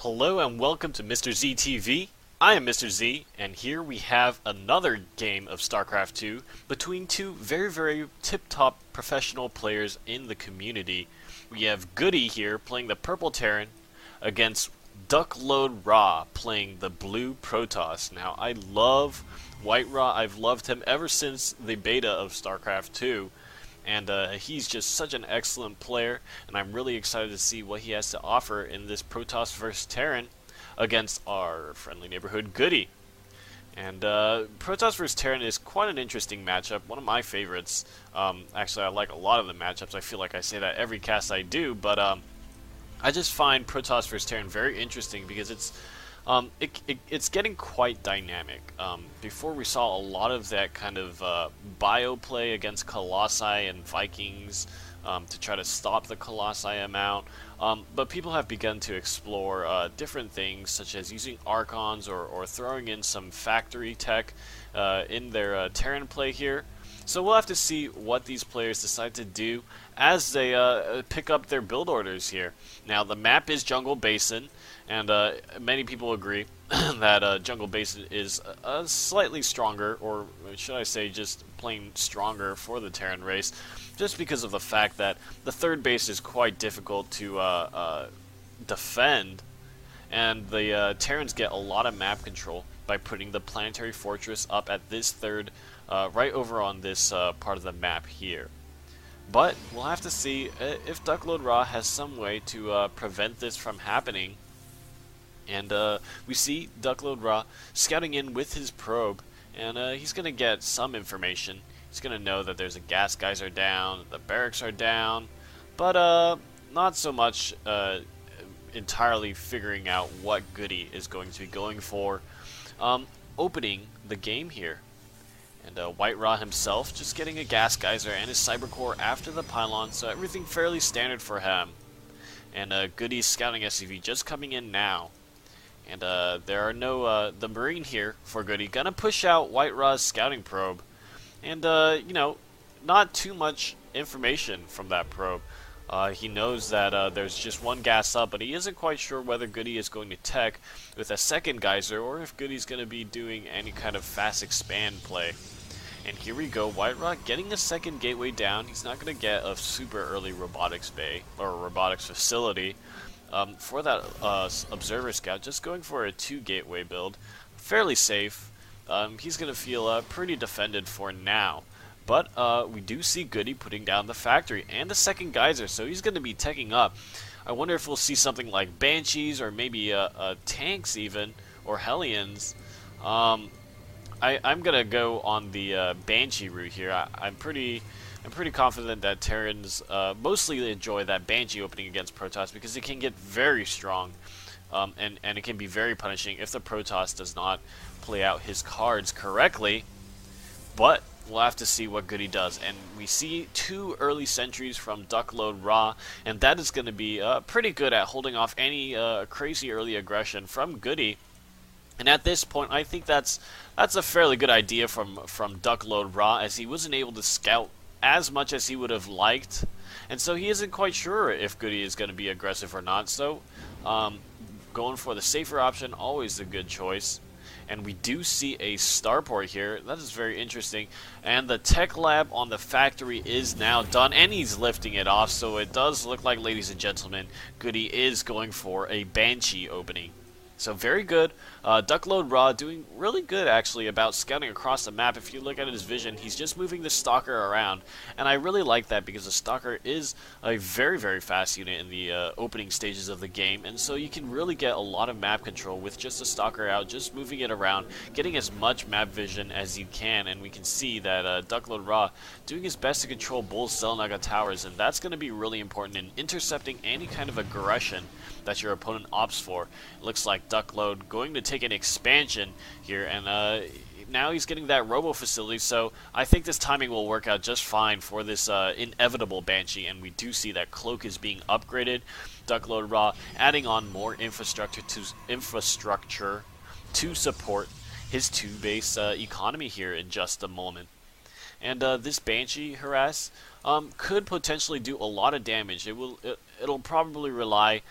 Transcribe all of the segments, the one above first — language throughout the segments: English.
Hello and welcome to Mr. Z TV. I am Mr. Z, and here we have another game of StarCraft 2 between two very tip-top professional players in the community. We have Goody here playing the Purple Terran against Duckload Ra playing the Blue Protoss. Now, I love White Ra. I've loved him ever since the beta of StarCraft 2. And he's just such an excellent player, and I'm really excited to see what he has to offer in this Protoss vs. Terran against our friendly neighborhood Goody. And Protoss vs. Terran is quite an interesting matchup, one of my favorites. Actually, I like a lot of the matchups. I feel like I say that every cast I do, but I just find Protoss vs. Terran very interesting because it's getting quite dynamic. Before we saw a lot of that kind of bio play against Colossi and Vikings to try to stop the Colossi amount, but people have begun to explore different things such as using Archons or throwing in some factory tech in their Terran play here. So we'll have to see what these players decide to do as they pick up their build orders here. Now, the map is Jungle Basin, and many people agree that Jungle Basin is slightly stronger, or should I say just plain stronger for the Terran race, just because of the fact that the third base is quite difficult to defend, and the Terrans get a lot of map control by putting the planetary fortress up at this third, right over on this part of the map here. But we'll have to see if Duckload Ra has some way to prevent this from happening. And we see Duckload Ra scouting in with his probe, and he's going to get some information. He's going to know that there's a gas geyser down, the barracks are down, but not so much entirely figuring out what Goody is going to be going for. Opening the game here. And White Ra himself just getting a gas geyser and his cyber core after the pylon, so everything fairly standard for him. And Goody's scouting SCV just coming in now. And there are no, the Marine here for Goody, gonna push out White Ra's scouting probe. And, you know, not too much information from that probe. He knows that there's just one gas up, but he isn't quite sure whether Goody is going to tech with a second geyser or if Goody's going to be doing any kind of fast expand play. And here we go, White Ra getting a second gateway down. He's not going to get a super early robotics bay or robotics facility for that observer scout. Just going for a 2 gateway build, fairly safe. He's going to feel pretty defended for now. But we do see Goody putting down the factory and a second geyser, so he's going to be teching up. I wonder if we'll see something like Banshees or maybe tanks even, or Hellions. I'm going to go on the Banshee route here. I'm pretty confident that Terrans mostly enjoy that Banshee opening against Protoss because it can get very strong, and it can be very punishing if the Protoss does not play out his cards correctly. But we'll have to see what Goody does. And we see 2 early sentries from Duckload Ra, and that is going to be pretty good at holding off any crazy early aggression from Goody. And at this point, I think that's a fairly good idea from Duckload Ra, as he wasn't able to scout as much as he would have liked. And so he isn't quite sure if Goody is going to be aggressive or not. So going for the safer option, always a good choice. And we do see a starport here. That is very interesting. And the tech lab on the factory is now done, and he's lifting it off. So it does look like, ladies and gentlemen, Goody is going for a Banshee opening. So very good. Duckload Ra doing really good, actually, about scouting across the map. If you look at his vision, he's just moving the Stalker around. And I really like that because the Stalker is a very fast unit in the opening stages of the game. And so you can really get a lot of map control with just a Stalker out, just moving it around, getting as much map vision as you can. And we can see that Duckload Ra doing his best to control both Xel'Naga towers. And that's going to be really important in intercepting any kind of aggression that your opponent opts for. It looks like Duckload going to take an expansion here, and now he's getting that robo facility, so I think this timing will work out just fine for this inevitable Banshee. And we do see that Cloak is being upgraded. Duckload Ra adding on more infrastructure to support his 2-base economy here in just a moment. And this Banshee harass could potentially do a lot of damage. It'll probably rely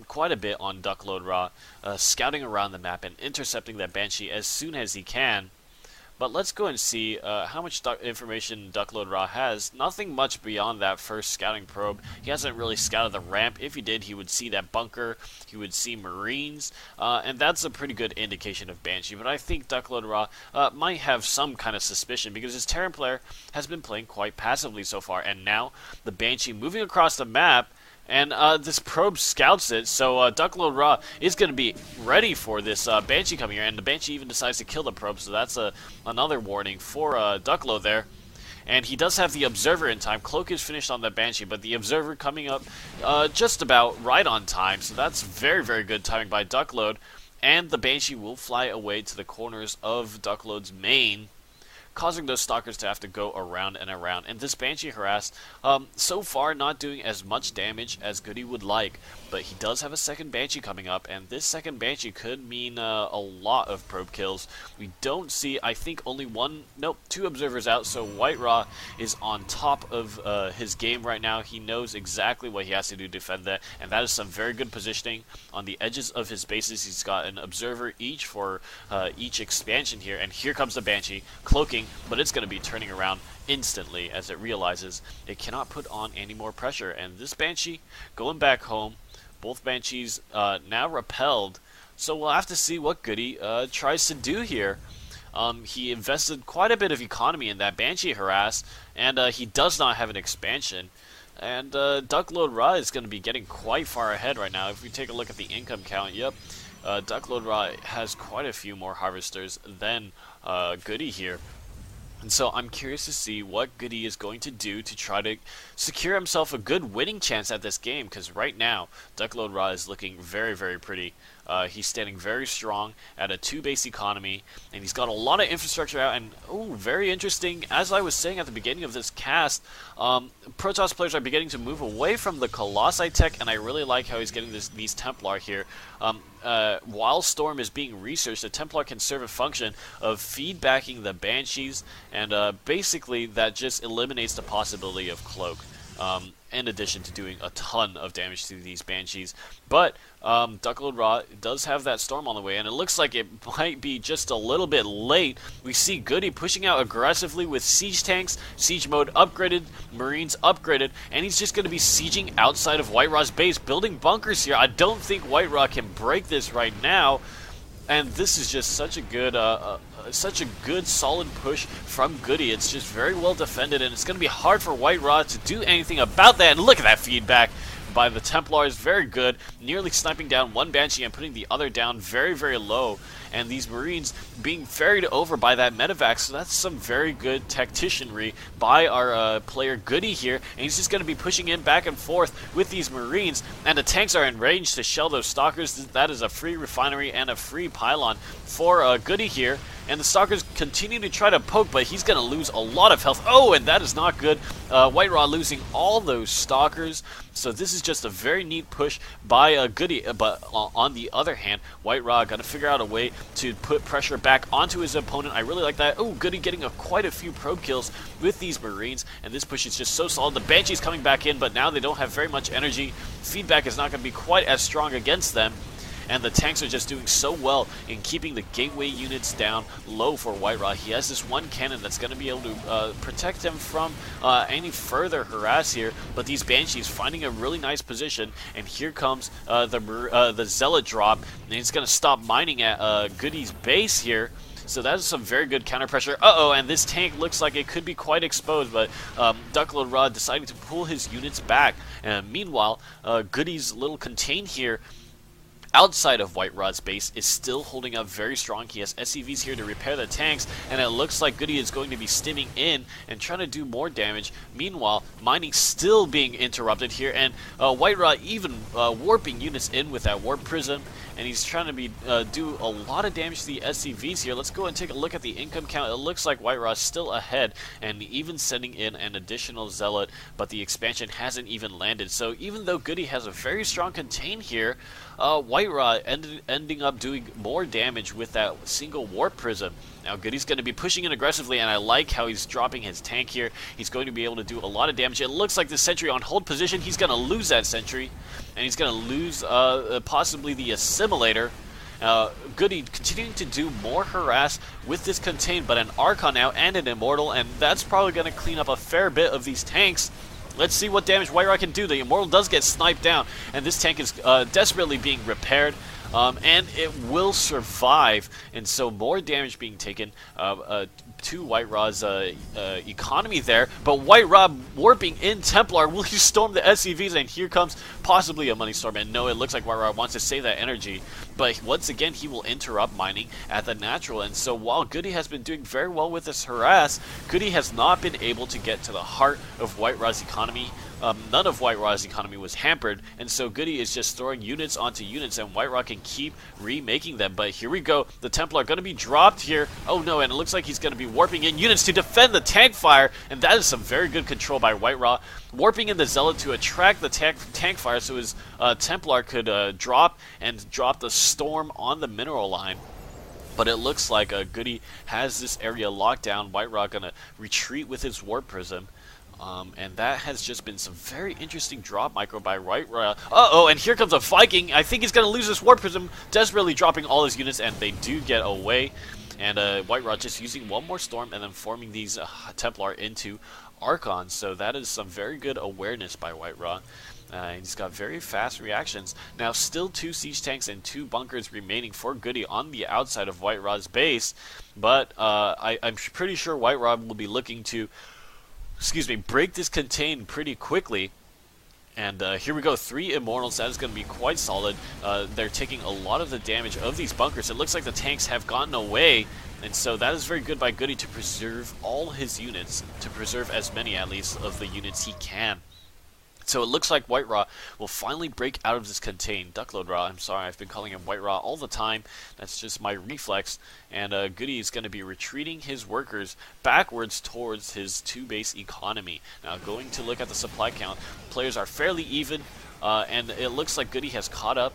quite a bit on Duckload Raw scouting around the map and intercepting that Banshee as soon as he can. But let's go and see how much information Duckload Raw has. Nothing much beyond that first scouting probe. He hasn't really scouted the ramp. If he did, he would see that bunker. He would see Marines. And that's a pretty good indication of Banshee. But I think Duckload Raw might have some kind of suspicion because his Terran player has been playing quite passively so far. And now the Banshee moving across the map. And this probe scouts it, so Duckload Raw is going to be ready for this Banshee coming here, and the Banshee even decides to kill the probe, so that's another warning for Duckload there. And he does have the Observer in time. Cloak is finished on the Banshee, but the Observer coming up just about right on time, so that's very, very good timing by Duckload. And the Banshee will fly away to the corners of Duckload's main, causing those stalkers to have to go around and around. And this Banshee harass, so far not doing as much damage as Goody would like, but he does have a second Banshee coming up, and this second Banshee could mean a lot of probe kills. We don't see, I think, only two observers out, so White Raw is on top of his game right now. He knows exactly what he has to do to defend that, and that is some very good positioning on the edges of his bases. He's got an observer each for each expansion here, and here comes the Banshee, cloaking, but it's going to be turning around instantly as it realizes it cannot put on any more pressure. And this Banshee going back home, both Banshees now repelled, so we'll have to see what Goody tries to do here. He invested quite a bit of economy in that Banshee harass, and he does not have an expansion. And Duckload Raw is going to be getting quite far ahead right now. If we take a look at the income count, yep, Duckload Raw has quite a few more harvesters than Goody here. And so I'm curious to see what Goody is going to do to try to secure himself a good winning chance at this game, because right now Duckload Raw is looking very, very pretty. He's standing very strong at a 2-base economy, and he's got a lot of infrastructure out, and very interesting, as I was saying at the beginning of this cast, Protoss players are beginning to move away from the Colossi tech, and I really like how he's getting these Templar here. While Storm is being researched, the Templar can serve a function of feedbacking the Banshees, and basically that just eliminates the possibility of Cloak. In addition to doing a ton of damage to these Banshees. But Duckload Raw does have that Storm on the way, and it looks like it might be just a little bit late. We see Goody pushing out aggressively with siege tanks, siege mode upgraded, Marines upgraded, and he's just going to be sieging outside of White Raw's base, building bunkers here. I don't think White Raw can break this right now. And this is just such a good, solid push from Goody. It's just very well defended, and it's going to be hard for White Raw to do anything about that. And look at that feedback by the Templars, very good, nearly sniping down one Banshee and putting the other down very, very low. And these Marines being ferried over by that medevac, so that's some very good tacticianry by our player Goody here. And he's just going to be pushing in back and forth with these Marines, and the tanks are in range to shell those Stalkers. That is a free refinery and a free pylon for Goody here. And the Stalkers continue to try to poke, but he's going to lose a lot of health. Oh, and that is not good. White Raw losing all those Stalkers. So this is just a very neat push by Goody. But on the other hand, White Raw got to figure out a way to put pressure back onto his opponent. I really like that. Oh, Goody getting quite a few probe kills with these Marines. And this push is just so solid. The Banshee's coming back in, but now they don't have very much energy. Feedback is not going to be quite as strong against them. And the tanks are just doing so well in keeping the gateway units down low for White Raw. He has this one cannon that's going to be able to protect him from any further harass here. But these Banshees finding a really nice position. And here comes the Zealot drop. And he's going to stop mining at Goody's base here. So that is some very good counter pressure. Uh-oh, and this tank looks like it could be quite exposed, but Duckload Raw deciding to pull his units back. And meanwhile, Goody's little contain here outside of White Raw's base is still holding up very strong. He has SCVs here to repair the tanks, and it looks like Goody is going to be stimming in and trying to do more damage. Meanwhile, mining still being interrupted here, and White Raw even warping units in with that warp prism, and he's trying to do a lot of damage to the SCVs here. Let's go and take a look at the income count. It looks like White Raw is still ahead, and even sending in an additional Zealot, but the expansion hasn't even landed. So even though Goody has a very strong contain here, White White Raw ending up doing more damage with that single Warp Prism. Now Goody's going to be pushing in aggressively, and I like how he's dropping his tank here. He's going to be able to do a lot of damage. It looks like the sentry on hold position. He's going to lose that sentry, and he's going to lose possibly the assimilator. Goody continuing to do more harass with this contain, but an Archon now and an Immortal, and that's probably going to clean up a fair bit of these tanks. Let's see what damage White Raw can do. The Immortal does get sniped down, and this tank is desperately being repaired. And it will survive, and so more damage being taken to White Raw's economy there. But White Raw warping in Templar. Will he storm the SCVs? And here comes possibly a Money Storm. And no, it looks like White Raw wants to save that energy. But once again, he will interrupt mining at the natural. And so while Goody has been doing very well with this harass, Goody has not been able to get to the heart of White Raw's economy. None of White Raw's economy was hampered, and so Goody is just throwing units onto units, and White Raw can keep remaking them. But here we go. The Templar are going to be dropped here. Oh no, and it looks like he's going to be warping in units to defend the tank fire, and that is some very good control by White Raw. Warping in the Zealot to attract the tank fire so his Templar could drop the storm on the mineral line. But it looks like Goody has this area locked down. White Raw going to retreat with his Warp Prism. And that has just been some very interesting drop micro by White Raw. Uh-oh, and here comes a Viking. I think he's going to lose this Warp Prism, desperately dropping all his units, and they do get away. And White Raw just using one more Storm and then forming these Templar into Archons. So that is some very good awareness by White Raw. He's got very fast reactions. Now, still 2 siege tanks and 2 bunkers remaining for Goody on the outside of White Raw's base. But I'm pretty sure White Raw will be looking to break this contain pretty quickly. And here we go, 3 Immortals. That is going to be quite solid. They're taking a lot of the damage of these bunkers. It looks like the tanks have gotten away, and so that is very good by Goody to preserve all his units, to preserve as many at least of the units he can. So it looks like White Raw will finally break out of this contain. Duckload Raw, I'm sorry, I've been calling him White Raw all the time. That's just my reflex. And Goody is going to be retreating his workers backwards towards his 2-base economy. Now, going to look at the supply count, players are fairly even. And it looks like Goody has caught up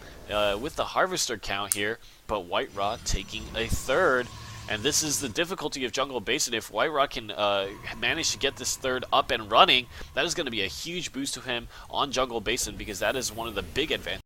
with the Harvester count here. But White Raw taking a third. And this is the difficulty of Jungle Basin. If White Raw can manage to get this third up and running, that is going to be a huge boost to him on Jungle Basin, because that is one of the big advantages